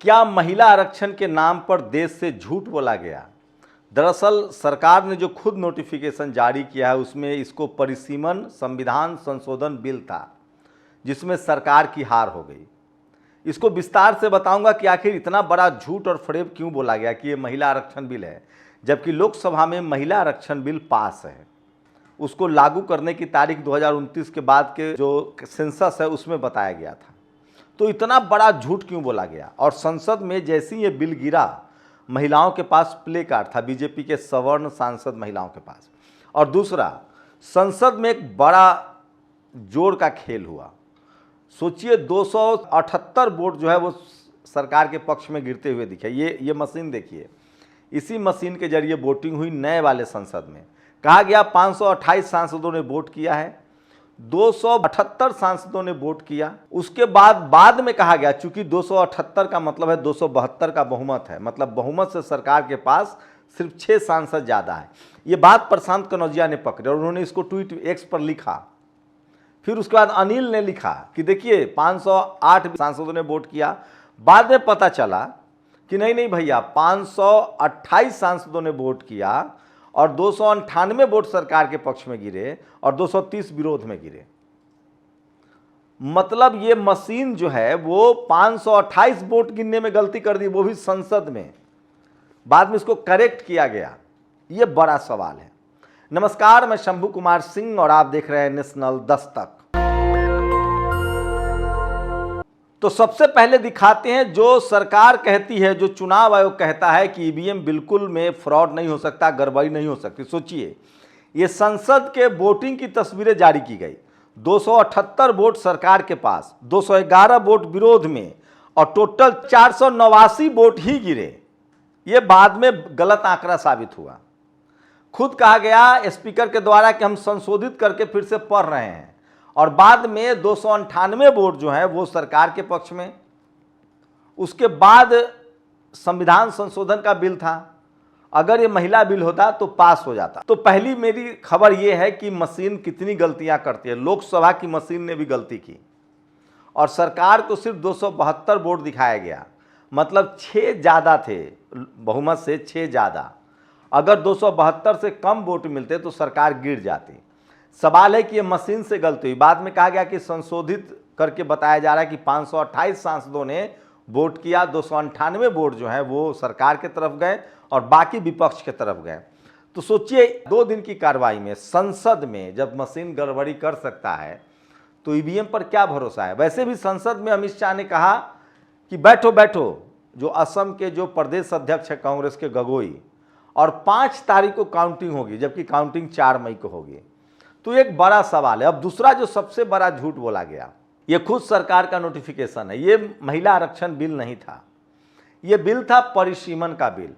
क्या महिला आरक्षण के नाम पर देश से झूठ बोला गया? दरअसल सरकार ने जो खुद नोटिफिकेशन जारी किया है उसमें इसको परिसीमन संविधान संशोधन बिल था, जिसमें सरकार की हार हो गई। इसको विस्तार से बताऊंगा कि आखिर इतना बड़ा झूठ और फरेब क्यों बोला गया कि ये महिला आरक्षण बिल है, जबकि लोकसभा में महिला आरक्षण बिल पास है। उसको लागू करने की तारीख 2029 के बाद के जो सेंसस है उसमें बताया गया था। तो इतना बड़ा झूठ क्यों बोला गया? और संसद में जैसे ही ये बिल गिरा, महिलाओं के पास प्ले कार्ड था, बीजेपी के सवर्ण सांसद महिलाओं के पास। और दूसरा, संसद में एक बड़ा जोर का खेल हुआ। सोचिए 278 वोट जो है वो सरकार के पक्ष में गिरते हुए दिखे। ये मशीन देखिए, इसी मशीन के जरिए वोटिंग हुई नए वाले संसद में। कहा गया 528 सांसदों ने वोट किया है, 278 सांसदों ने वोट किया। उसके बाद में कहा गया, चूंकि 278 का मतलब है 272 का बहुमत है, मतलब बहुमत से सरकार के पास सिर्फ 6 सांसद ज़्यादा है। ये बात प्रशांत कनौजिया ने पकड़े और उन्होंने इसको ट्वीट एक्स पर लिखा। फिर उसके बाद अनिल ने लिखा कि देखिए 508 सांसदों ने वोट किया। बाद में पता चला कि नहीं भैया, 528 सांसदों ने वोट किया और 298 वोट सरकार के पक्ष में गिरे और 230 विरोध में गिरे। मतलब ये मशीन जो है वो 528 वोट गिनने में गलती कर दी, वो भी संसद में। बाद में इसको करेक्ट किया गया। ये बड़ा सवाल है। नमस्कार, मैं शंभू कुमार सिंह और आप देख रहे हैं नेशनल दस्तक। तो सबसे पहले दिखाते हैं जो सरकार कहती है, जो चुनाव आयोग कहता है कि ईवीएम बिल्कुल में फ्रॉड नहीं हो सकता, गड़बड़ी नहीं हो सकती। सोचिए, ये संसद के वोटिंग की तस्वीरें जारी की गई। 278 वोट सरकार के पास, 211 वोट विरोध में और टोटल 489 वोट ही गिरे। ये बाद में गलत आंकड़ा साबित हुआ। खुद कहा गया स्पीकर के द्वारा कि हम संशोधित करके फिर से पढ़ रहे हैं, और बाद में 298 वोट जो है वो सरकार के पक्ष में। उसके बाद संविधान संशोधन का बिल था। अगर ये महिला बिल होता तो पास हो जाता। तो पहली मेरी खबर ये है कि मशीन कितनी गलतियां करती है। लोकसभा की मशीन ने भी गलती की और सरकार को सिर्फ 272 वोट दिखाया गया, मतलब 6 ज़्यादा थे, बहुमत से 6 ज़्यादा। अगर 272 से कम वोट मिलते तो सरकार गिर जाती। सवाल है कि ये मशीन से गलती हुई। बाद में कहा गया कि संशोधित करके बताया जा रहा है कि 528 सांसदों ने वोट किया, 298 वोट जो है वो सरकार के तरफ गए और बाकी विपक्ष के तरफ गए। तो सोचिए 2 दिन की कार्रवाई में संसद में जब मशीन गड़बड़ी कर सकता है तो ईवीएम पर क्या भरोसा है? वैसे भी संसद में अमित शाह ने कहा कि बैठो बैठो, जो असम के जो प्रदेश अध्यक्ष है कांग्रेस के गगोई, और 5 तारीख को काउंटिंग होगी, जबकि काउंटिंग 4 मई को होगी। तो एक बड़ा सवाल है। अब दूसरा जो सबसे बड़ा झूठ बोला गया, ये खुद सरकार का नोटिफिकेशन है। ये महिला आरक्षण बिल नहीं था, ये बिल था परिसीमन का बिल।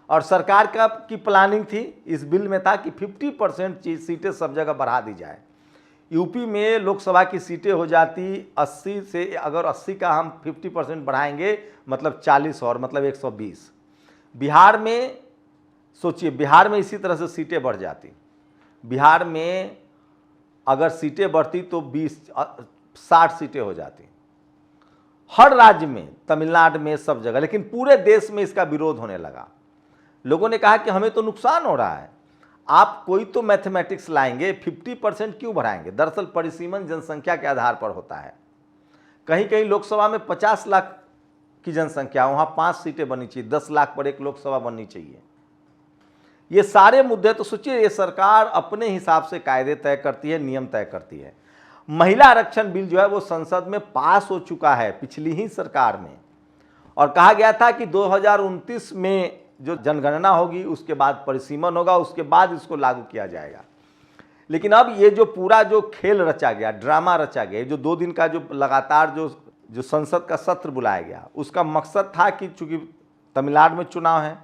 और सरकार का की प्लानिंग थी, इस बिल में था कि 50% सीटें सब जगह बढ़ा दी जाए। यूपी में लोकसभा की सीटें हो जाती 80 से, अगर 80 का हम 50% बढ़ाएंगे मतलब 40 और मतलब 120। बिहार में सोचिए, बिहार में इसी तरह से सीटें बढ़ जाती। बिहार में अगर सीटें बढ़ती तो 60 सीटें हो जाती, हर राज्य में, तमिलनाडु में, सब जगह। लेकिन पूरे देश में इसका विरोध होने लगा। लोगों ने कहा कि हमें तो नुकसान हो रहा है, आप कोई तो मैथमेटिक्स लाएंगे, 50% क्यों बढ़ाएंगे? दरअसल परिसीमन जनसंख्या के आधार पर होता है। कहीं कहीं लोकसभा में 50 लाख की जनसंख्या, वहाँ 5 सीटें बननी चाहिए, 10 लाख पर एक लोकसभा बननी चाहिए। ये सारे मुद्दे, तो सोचिए ये सरकार अपने हिसाब से कायदे तय करती है, नियम तय करती है। महिला आरक्षण बिल जो है वो संसद में पास हो चुका है पिछली ही सरकार में, और कहा गया था कि 2029 में जो जनगणना होगी उसके बाद परिसीमन होगा, उसके बाद इसको लागू किया जाएगा। लेकिन अब ये जो पूरा जो खेल रचा गया, ड्रामा रचा गया, जो 2 दिन का जो लगातार जो संसद का सत्र बुलाया गया, उसका मकसद था कि चूंकि तमिलनाडु में चुनाव है,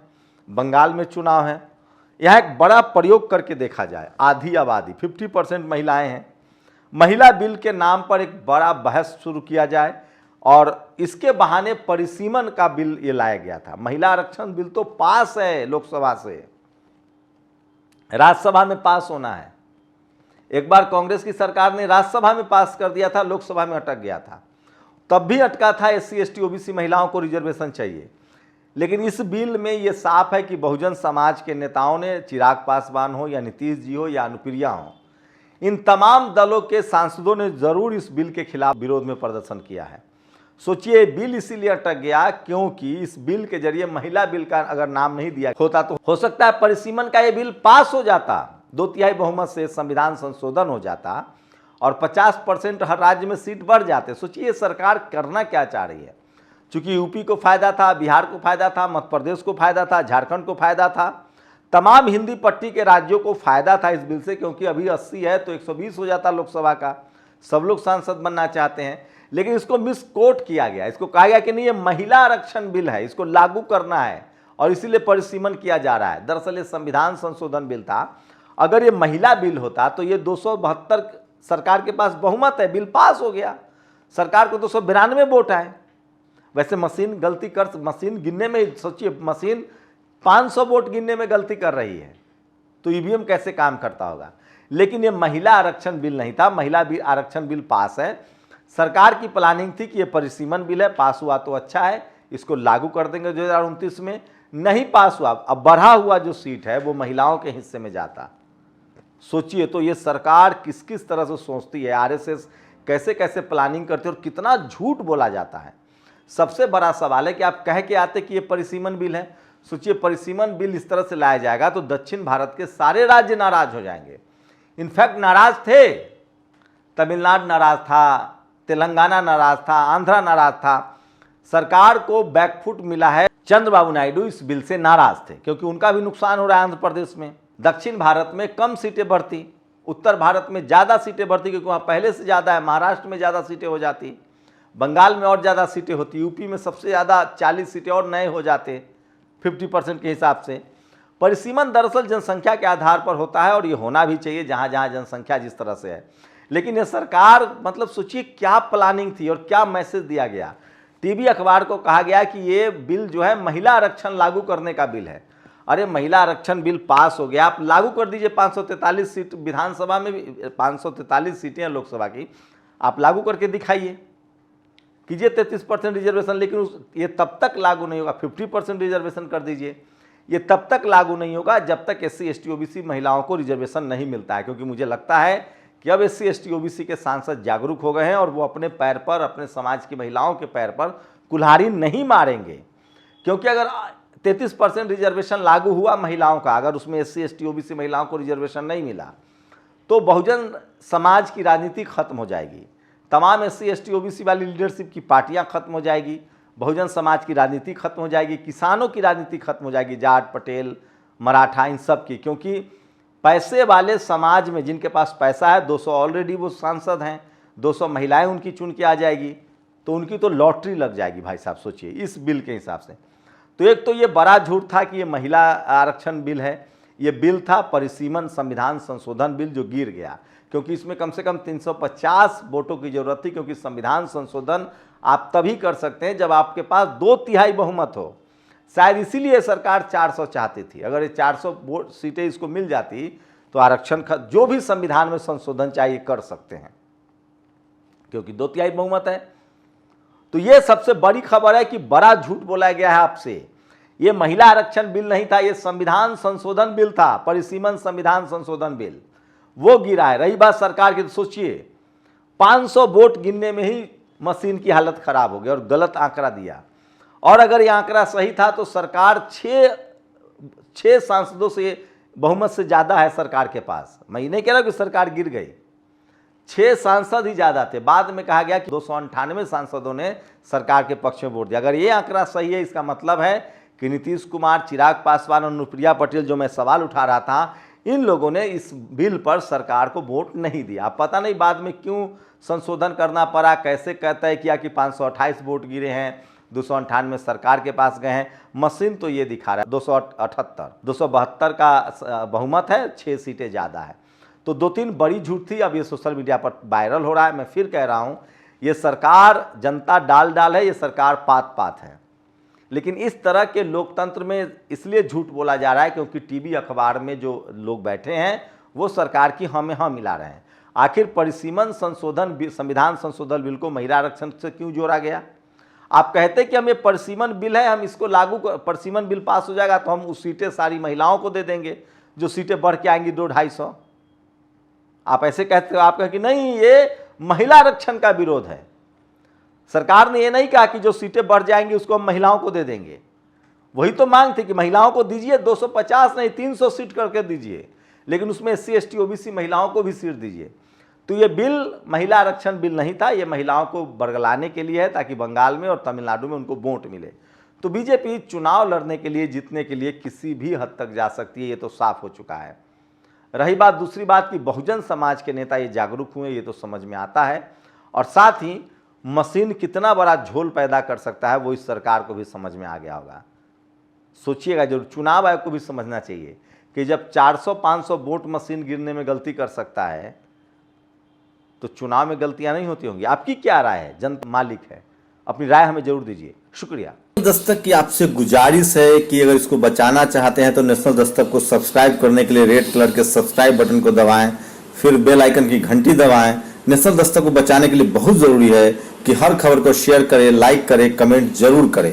बंगाल में चुनाव है, यहाँ एक बड़ा प्रयोग करके देखा जाए। आधी आबादी 50% महिलाएं हैं, महिला बिल के नाम पर एक बड़ा बहस शुरू किया जाए और इसके बहाने परिसीमन का बिल ये लाया गया था। महिला आरक्षण बिल तो पास है लोकसभा से, राज्यसभा में पास होना है। एक बार कांग्रेस की सरकार ने राज्यसभा में पास कर दिया था, लोकसभा में अटक गया था। तब भी अटका था SC ST OBC महिलाओं को रिजर्वेशन चाहिए। लेकिन इस बिल में ये साफ है कि बहुजन समाज के नेताओं ने, चिराग पासवान हो या नीतीश जी हो या अनुप्रिया हो, इन तमाम दलों के सांसदों ने जरूर इस बिल के खिलाफ विरोध में प्रदर्शन किया है। सोचिए, बिल इसीलिए अटक गया क्योंकि इस बिल के जरिए महिला बिल का अगर नाम नहीं दिया होता तो हो सकता है परिसीमन का ये बिल पास हो जाता, 2/3 बहुमत से संविधान संशोधन हो जाता और 50% हर राज्य में सीट बढ़ जाते। सोचिए सरकार करना क्या चाह रही है। चूंकि यूपी को फायदा था, बिहार को फायदा था, मध्य प्रदेश को फायदा था, झारखंड को फायदा था, तमाम हिंदी पट्टी के राज्यों को फायदा था इस बिल से, क्योंकि अभी 80 है तो 120 हो जाता लोकसभा का। सब लोग सांसद बनना चाहते हैं, लेकिन इसको मिसकोट किया गया। इसको कहा गया कि नहीं, ये महिला आरक्षण बिल है, इसको लागू करना है और इसीलिए परिसीमन किया जा रहा है। दरअसल ये संविधान संशोधन बिल था। अगर ये महिला बिल होता तो ये 272 सरकार के पास बहुमत है, बिल पास हो गया। सरकार को 292 वोट आए। वैसे मशीन गलती कर, मशीन गिनने में, सोचिए मशीन 500 वोट गिनने में गलती कर रही है तो ईवीएम कैसे काम करता होगा। लेकिन ये महिला आरक्षण बिल नहीं था, महिला आरक्षण बिल पास है। सरकार की प्लानिंग थी कि ये परिसीमन बिल है, पास हुआ तो अच्छा है, इसको लागू कर देंगे 2029 में। नहीं पास हुआ, अब बढ़ा हुआ जो सीट है वो महिलाओं के हिस्से में जाता। सोचिए तो ये सरकार किस किस तरह से सोचती है, आरएसएस कैसे कैसे प्लानिंग करती है और कितना झूठ बोला जाता है। सबसे बड़ा सवाल है कि आप कह के आते कि ये परिसीमन बिल है। सोचिए परिसीमन बिल इस तरह से लाया जाएगा तो दक्षिण भारत के सारे राज्य नाराज हो जाएंगे। इनफैक्ट नाराज थे, तमिलनाडु नाराज था, तेलंगाना नाराज था, आंध्रा नाराज था। सरकार को बैकफुट मिला है। चंद्रबाबू नायडू इस बिल से नाराज थे क्योंकि उनका भी नुकसान हो रहा है आंध्र प्रदेश में। दक्षिण भारत में कम सीटें बढ़ती, उत्तर भारत में ज़्यादा सीटें बढ़ती क्योंकि वहाँ पहले से ज़्यादा है। महाराष्ट्र में ज़्यादा सीटें हो जाती, बंगाल में और ज़्यादा सीटें होती, यूपी में सबसे ज़्यादा 40 सीटें और नए हो जाते 50% के हिसाब से। परिसीमन दरअसल जनसंख्या के आधार पर होता है और ये होना भी चाहिए जहाँ जहाँ जनसंख्या जिस तरह से है। लेकिन ये सरकार, मतलब सोचिए क्या प्लानिंग थी और क्या मैसेज दिया गया। टीवी अखबार को कहा गया कि ये बिल जो है महिला आरक्षण लागू करने का बिल है। अरे महिला आरक्षण बिल पास हो गया, आप लागू कर दीजिए। 543 सीट विधानसभा में भी, 543 सीटें हैं लोकसभा की, आप लागू करके दिखाइए, कीजिए 33% रिजर्वेशन। लेकिन ये तब तक लागू नहीं होगा। 50% रिजर्वेशन कर दीजिए, ये तब तक लागू नहीं होगा जब तक SC ST OBC महिलाओं को रिजर्वेशन नहीं मिलता है। क्योंकि मुझे लगता है कि अब SC ST OBC के सांसद जागरूक हो गए हैं और वो अपने पैर पर, अपने समाज की महिलाओं के पैर पर कुल्हाड़ी नहीं मारेंगे। क्योंकि अगर 33% रिजर्वेशन लागू हुआ महिलाओं का, अगर उसमें SC ST OBC महिलाओं को रिजर्वेशन नहीं मिला तो बहुजन समाज की राजनीति खत्म हो जाएगी। तमाम SC ST OBC वाली लीडरशिप की पार्टियां खत्म हो जाएगी, बहुजन समाज की राजनीति खत्म हो जाएगी, किसानों की राजनीति खत्म हो जाएगी, जाट पटेल मराठा इन सब की। क्योंकि पैसे वाले समाज में जिनके पास पैसा है, 200 ऑलरेडी वो सांसद हैं, 200 महिलाएं उनकी चुन के आ जाएगी तो उनकी तो लॉटरी लग जाएगी भाई साहब। सोचिए इस बिल के हिसाब से। तो एक तो ये बड़ा झूठ था कि ये महिला आरक्षण बिल है, ये बिल था परिसीमन संविधान संशोधन बिल जो गिर गया। क्योंकि इसमें कम से कम 350 वोटों की जरूरत थी, क्योंकि संविधान संशोधन आप तभी कर सकते हैं जब आपके पास 2/3 बहुमत हो। शायद इसीलिए सरकार 400 चाहती थी। अगर ये 400 वोट सीटें इसको मिल जाती तो आरक्षण जो भी संविधान में संशोधन चाहिए कर सकते हैं, क्योंकि 2/3 बहुमत है। तो ये सबसे बड़ी खबर है कि बड़ा झूठ बोला गया है आपसे। ये महिला आरक्षण बिल नहीं था, ये संविधान संशोधन बिल था, परिसीमन संविधान संशोधन बिल, वो गिरा है। रही बात सरकार की, तो सोचिए 500 वोट गिनने में ही मशीन की हालत खराब हो गई और गलत आंकड़ा दिया। और अगर यह आंकड़ा सही था तो सरकार 6 सांसदों से बहुमत से ज़्यादा है सरकार के पास। मैं ये नहीं कह रहा कि सरकार गिर गई, 6 सांसद ही ज़्यादा थे। बाद में कहा गया कि 298 सांसदों ने सरकार के पक्ष में वोट दिया। अगर ये आंकड़ा सही है, इसका मतलब है कि नीतीश कुमार, चिराग पासवान और अनुप्रिया पटेल, जो मैं सवाल उठा रहा था, इन लोगों ने इस बिल पर सरकार को वोट नहीं दिया। पता नहीं बाद में क्यों संशोधन करना पड़ा, कैसे तय किया कि 528 वोट गिरे हैं, 298 सरकार के पास गए हैं। मशीन तो ये दिखा रहा है 272 का बहुमत है, 6 सीटें ज़्यादा है। तो 2-3 बड़ी झूठ थी। अब ये सोशल मीडिया पर वायरल हो रहा है। मैं फिर कह रहा हूँ, ये सरकार जनता डाल है, ये सरकार पात है। लेकिन इस तरह के लोकतंत्र में इसलिए झूठ बोला जा रहा है क्योंकि टीवी अखबार में जो लोग बैठे हैं वो सरकार की हाँ में हाँ मिला रहे हैं। आखिर परिसीमन संशोधन संविधान संशोधन बिल को महिला आरक्षण से क्यों जोड़ा गया? आप कहते कि हम ये परिसीमन बिल है, हम इसको परिसीमन बिल पास हो जाएगा तो हम उस सीटें सारी महिलाओं को दे देंगे जो सीटें बढ़ के आएंगी 200-250। आप ऐसे कहते हो, आप कहें कि नहीं ये महिला आरक्षण का विरोध है। सरकार ने ये नहीं कहा कि जो सीटें बढ़ जाएंगी उसको हम महिलाओं को दे देंगे। वही तो मांग थी कि महिलाओं को दीजिए, 250 नहीं 300 सीट करके दीजिए, लेकिन उसमें SC ST OBC महिलाओं को भी सीट दीजिए। तो ये बिल महिला आरक्षण बिल नहीं था, ये महिलाओं को बरगलाने के लिए है ताकि बंगाल में और तमिलनाडु में उनको वोट मिले। तो बीजेपी चुनाव लड़ने के लिए, जीतने के लिए किसी भी हद तक जा सकती है, ये तो साफ हो चुका है। रही बात दूसरी बात कि बहुजन समाज के नेता ये जागरूक हुए, ये तो समझ में आता है। और साथ ही मशीन कितना बड़ा झोल पैदा कर सकता है वो इस सरकार को भी समझ में आ गया होगा। सोचिएगा जरूर, चुनाव आयोग को भी समझना चाहिए कि जब 400-500 वोट मशीन गिरने में गलती कर सकता है तो चुनाव में गलतियां नहीं होती होंगी। आपकी क्या राय है? जनता मालिक है, अपनी राय हमें जरूर दीजिए। शुक्रिया। दस्तक की आपसे गुजारिश है कि अगर इसको बचाना चाहते हैं तो नेशनल दस्तक को सब्सक्राइब करने के लिए रेड कलर के सब्सक्राइब बटन को दबाएं, फिर बेल आइकन की घंटी दबाएं। नेशनल दस्तक को बचाने के लिए बहुत जरूरी है कि हर खबर को शेयर करें, लाइक करें, कमेंट जरूर करें।